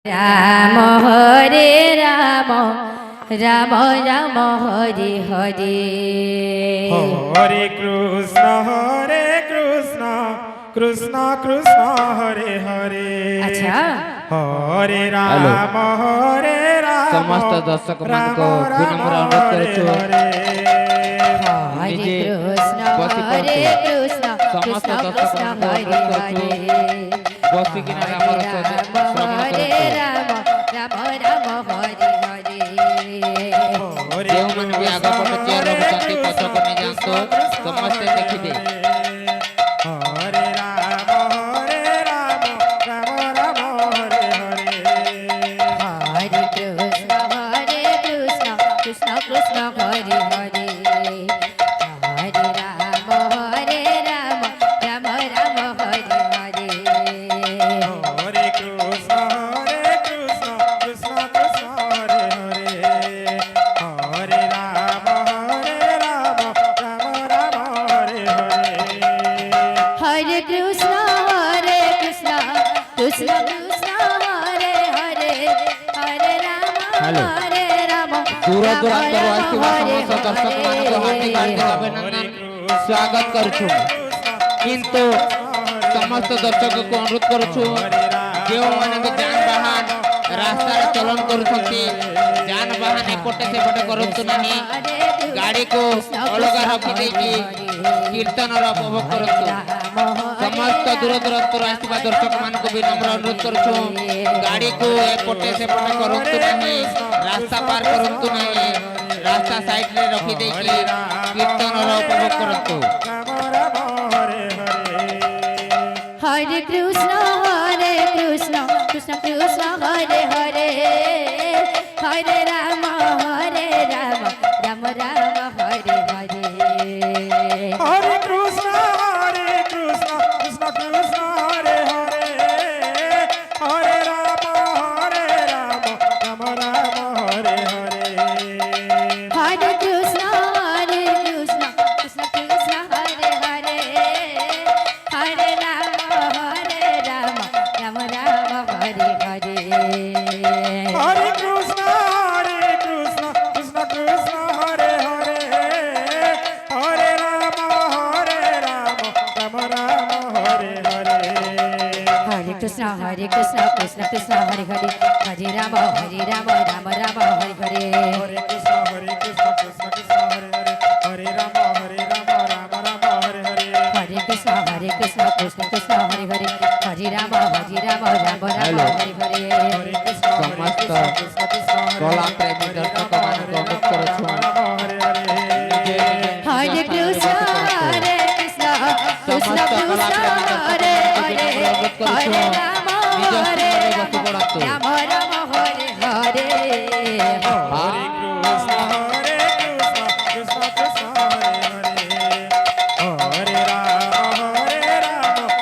রাম হরে রাম রাম রাম হরে হরে হরে কৃষ্ণ কৃষ্ণ কৃষ্ণ হরে হরে। আচ্ছা হরে রাম হরে রাম সমস্ত দর্শক ମାନଙ୍କୁ বিନମ୍ର ଅନୁରୋଧ କରୁଛୁ হরে ନିଜେ কৃষ্ণ ବସି হরে ପଡ଼ନ୍ତୁ। কৃষ্ণ ସମସ୍ତ কৃষ্ণ ଦର୍ଶକ কৃষ্ণ ମାନଙ୍କୁ হরে ଅନୁରୋଧ হরে କରୁଛୁ ବସିକିନା ରାମର ଶ୍ରବଣ হরে କରନ୍ତୁ। ରାମ ରାମ ରାମ ହରେ ହରେ ଯେଉଁମାନେ ବି ଆଗ ପଟ ଚେୟାର ରହୁଛନ୍ତି ପଛକୁ ନେଇଯାଆନ୍ତୁ, ସମସ୍ତେ ଦେଖିବେ। ହରେ ରାମ ରାମ ରାମ ହରେ ହରେ। হরে কৃষ্ণ কৃষ্ণ কৃষ্ণ হরে হরে হরে রাম রাম রাম হরে হরে হরে কৃষ্ণ কৃষ্ণ কৃষ্ণ হরে হরে। হরে রাম রাম রাম হরে হরে। হরে কৃষ্ণ কৃষ্ণ কৃষ্ণ হরে হরে হরে রাম হ্যালো। রাম ଦୂର ଦୂରାନ୍ତରୁ ଆସିଥିବା ସମସ୍ତ ଦର୍ଶକମାନଙ୍କୁ ହାର୍ଦ୍ଦିକ ହାର୍ଦ୍ଦିକ ଅଭିନନ୍ଦନ ସ୍ୱାଗତ କରୁଛୁ। କିନ୍ତୁ ସମସ୍ତ ଦର୍ଶକଙ୍କୁ ଅନୁରୋଧ କରୁଛୁ ଯେଉଁମାନେ ବି ଯାନବାହନ ରାସ୍ତାରେ ଚଳନ କରୁଛନ୍ତି, ଯାନବାହନ ଏପଟେ ସେପଟେ କରନ୍ତୁ ନାହିଁ। ଗାଡ଼ିକୁ ଅଲଗା ରଖିଦେଇକି କୀର୍ତ୍ତନର ଉପଭୋଗ କରନ୍ତୁ। ସମସ୍ତ ଦୂର ଦୂରାନ୍ତରୁ ଆସିଥିବା ଦର୍ଶକମାନଙ୍କୁ ବିନମ୍ର ଅନୁରୋଧ କରୁଛୁ ଗାଡ଼ିକୁ ଏପଟେ ସେପଟେ କରନ୍ତୁ ନାହିଁ, ରାସ୍ତା ପାର କରନ୍ତୁ ନାହିଁ, ରାସ୍ତା ସାଇଡରେ ରଖିଦେଇକି କୀର୍ତ୍ତନର ଉପଭୋଗ କରନ୍ତୁ। হরে কৃষ্ণ কৃষ্ণ কৃষ্ণ কৃষ্ণ হরে হরে হরে রাম রাম রাম হরে হরে হরে কৃষ্ণ কৃষ্ণ কৃষ্ণ হরে হরে। হরে রাম রাম রাম হরে হরে। হরে কৃষ্ণ কৃষ্ণ কৃষ্ণ কৃষ্ণ হরে হরে হরে রাম রাম রাম হরে হরে হরে কৃষ্ণ কৃষ্ণ কৃষ্ণ হরে হরে। হরে রাম রাম রাম হরে হরে। হরে কৃষ্ণ কৃষ্ণ কৃষ্ণ হরে হরে হরে রাম রাম রাম হরে হরে হরে কৃষ্ণ কৃষ্ণ কৃষ্ণ হরে হরে। হরে রাম রাম রাম হরে হরে। হরে কৃষ্ণ কৃষ্ণ কৃষ্ণ হরে হরে হরে রাম রাম হ্যালো। হরে হরে হরে কৃষ্ণ ସମସ୍ତ কৃষ্ণ কৃষ্ণ କଳା ପ୍ରେମୀ ଦର୍ଶକମାନଙ୍କୁ ଅନୁରୋଧ କରୁଛୁ ହରେ ହରେ। ନିଜେ হরে কৃষ্ণ কৃষ্ণ ସମସ୍ତ କଳା ପ୍ରେମୀ হরে ଦର୍ଶକମାନଙ୍କୁ হরে ବିନମ୍ର ଅନୁରୋଧ হরে କରୁଛୁ রাম ନିଜ ସ୍ଥାନରେ ବସି ପଡ଼ନ୍ତୁ। রাম হরে হরে হরে কৃষ্ণ কৃষ্ণ কৃষ্ণ হরে হরে। হরে রাম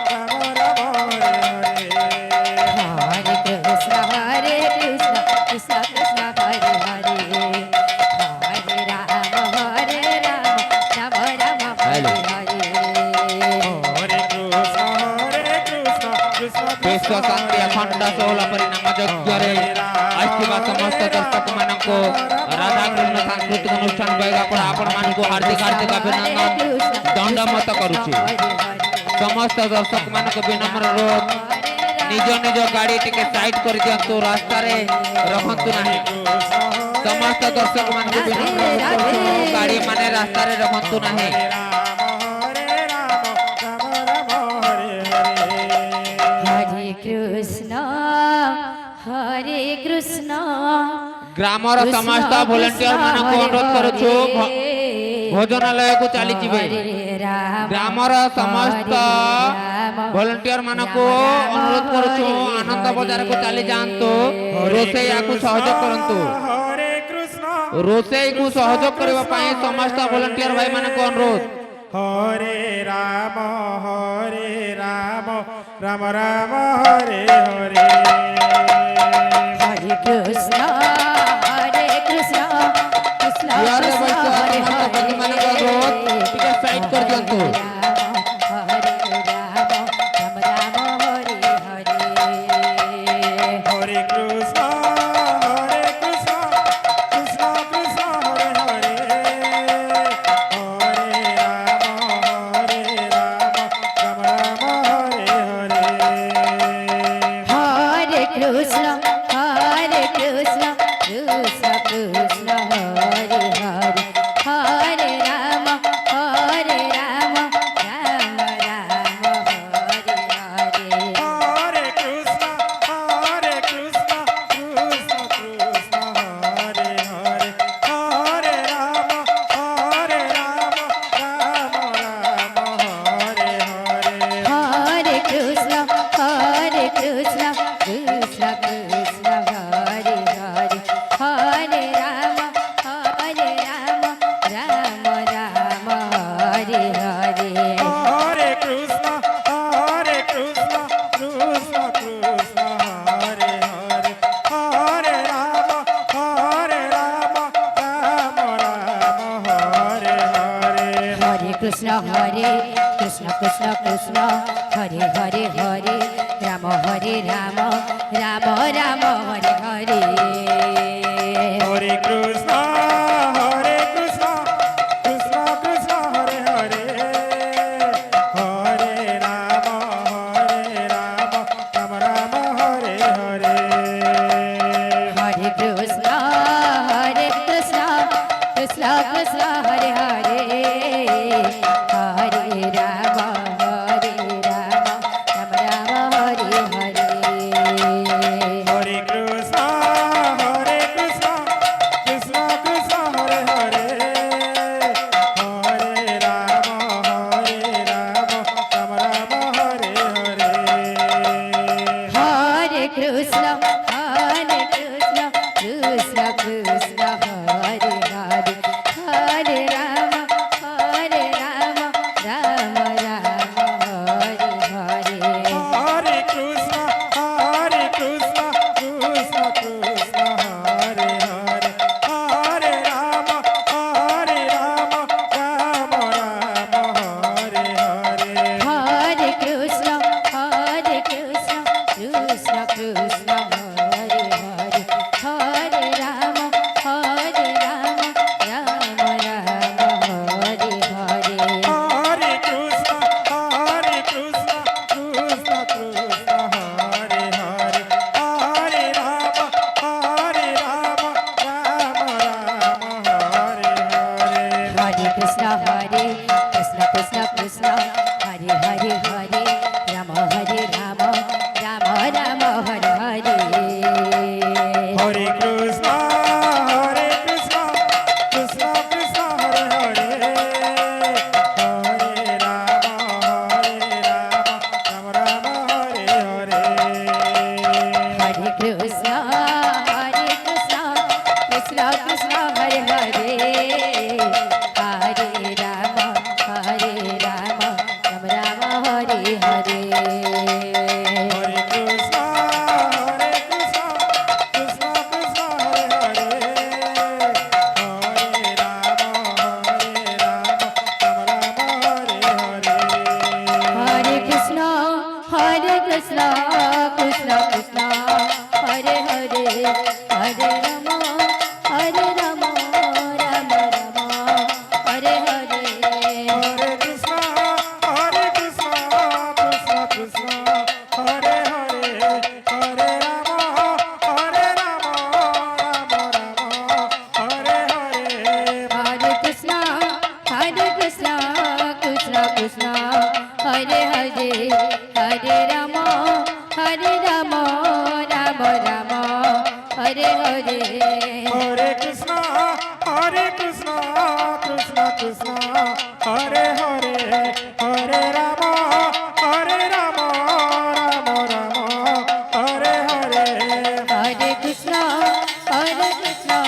রাম রাম হরে হরে। হরে কৃষ্ণ কৃষ্ণ কৃষ্ণ হরে হরে হরে রাম রাম রাম হরে হরে হরে কৃষ্ণ কৃষ্ণ ବିଶ୍ୱ ଶାନ୍ତି ଅଖଣ୍ଡ ଷୋହଳ ପରିଣାମ ଯଜ୍ଞରେ ଆସିଥିବା ସମସ୍ତ ଦର୍ଶକମାନଙ୍କୁ ରାଧାକୃଷ୍ଣ ସାଂସ୍କୃତିକ ଅନୁଷ୍ଠାନ ବୈଗାପଡ଼ା ଆପଣମାନଙ୍କୁ ହାର୍ଦ୍ଦିକ ହାର୍ଦ୍ଦିକ ଅଭିନନ୍ଦନ ଦଣ୍ଡମତ କରୁଛି। ସମସ୍ତ ଦର୍ଶକମାନଙ୍କୁ ବିନମ୍ର ଅନୁରୋଧ ନିଜ ନିଜ ଗାଡ଼ି ଟିକେ ସାଇଡ କରିଦିଅନ୍ତୁ, ରାସ୍ତାରେ ରଖନ୍ତୁ ନାହିଁ। ସମସ୍ତ ଦର୍ଶକମାନଙ୍କୁ ବିନମ୍ର ଅନୁରୋଧ କରୁଛୁ ଗାଡ଼ି ମାନେ ରାସ୍ତାରେ ରଖନ୍ତୁ ନାହିଁ। হরে কৃষ্ণ ଗ୍ରାମର ସମସ୍ତ ଭଲେଣ୍ଟିୟର ମାନଙ୍କୁ ଅନୁରୋଧ କରୁଛୁ ଭୋଜନାଳୟକୁ ଚାଲିଯିବେ। ଗ୍ରାମର ସମସ୍ତ ଭଲେଣ୍ଟିୟର ମାନଙ୍କୁ ଅନୁରୋଧ କରୁଛୁ ଆନନ୍ଦ ବଜାରକୁ ଚାଲି ଯାଆନ୍ତୁ, ରୋଷେଇଆକୁ ସହଯୋଗ କରନ୍ତୁ। ହରେ କୃଷ୍ଣ ରୋଷେଇକୁ ସହଯୋଗ କରିବା ପାଇଁ ସମସ୍ତ ଭଲେଣ୍ଟିୟର ଭାଇମାନଙ୍କୁ ଅନୁରୋଧ। ହରେ ରାମ ରାମ ରାମ ହରେ ହରେ। হরে কৃষ্ণ কৃষ্ণ ଦୁଆରରେ ବସିଥିବା ସମସ୍ତ ଭଗୀମାନଙ୍କୁ ଅନୁରୋଧ ଟିକେ ସାଇଡ କରିଦିଅନ୍ତୁ। হরে Ram Ram Hare Hare Hare Krishna Krishna, Krishna Krishna, Hare Hare, Hare Rama, Rama Rama, Hare Hare. Hare Krishna, Krishna Krishna, Hare Hare, Hare Rama, Rama Rama, Hare Hare. Hare Krishna, Krishna Krishna, Hare Hare, Hare Rama, Rama Rama, Hare Hare. Hare Krishna, Krishna Krishna, Hare Hare, Hare Rama, Rama Rama, Hare Hare. Hare Krishna, Krishna Krishna, Hare Hare, Hare Rama, Rama Rama, Hare Hare. Hare Krishna, Krishna Krishna, Hare Hare, Hare Rama, Rama Rama, Hare Hare. Hare Krishna, Krishna Krishna, Hare Hare, Hare Rama, Rama Rama, Hare Hare. Hare Krishna, Krishna Krishna, Hare Hare, Hare Rama, Rama Rama, Hare Hare. Hare Krishna, Krishna Krishna, Hare Hare, Hare Rama, Rama Rama, Hare Hare. Hare Krishna, Krishna Krishna, Hare Hare, Hare Rama, Rama Rama, Hare Hare. Hare Krishna, Krishna Krishna, Hare Hare, Hare Rama, Rama Rama, Hare Hare. Hare Krishna, Krishna Krishna, Hare Hare, Hare Rama, Rama Rama, Hare Hare. Hare Krishna, Krishna Krishna, Hare Hare, Hare Rama, Rama Rama, Hare Hare. Hare Krishna, Krishna Krishna, Hare Hare, Hare Rama, Rama Rama, Hare Hare. Hare Krishna, Krishna Krishna, Hare Hare, Hare Rama, Rama Rama, Hare Hare. Hare Krishna, Krishna Krishna, Hare Hare, Hare Rama, Rama Rama, Hare Hare. Hare Krishna, Krishna Krishna, Hare Hare, Hare Rama, Rama Rama, Hare Hare. Hare Krishna, Krishna Krishna, Hare Hare, Hare Rama, Rama Rama, Hare Hare. Hare Krishna, Krishna Krishna, Hare Hare, Hare Rama, Rama Rama, Hare Hare. Hare Krishna, Krishna Krishna, Hare Hare, Hare Rama, Rama Rama, Hare Hare. Hare Krishna, Krishna Krishna, Hare Hare, Hare Rama, Rama Rama, Hare Hare. Hare Krishna, Krishna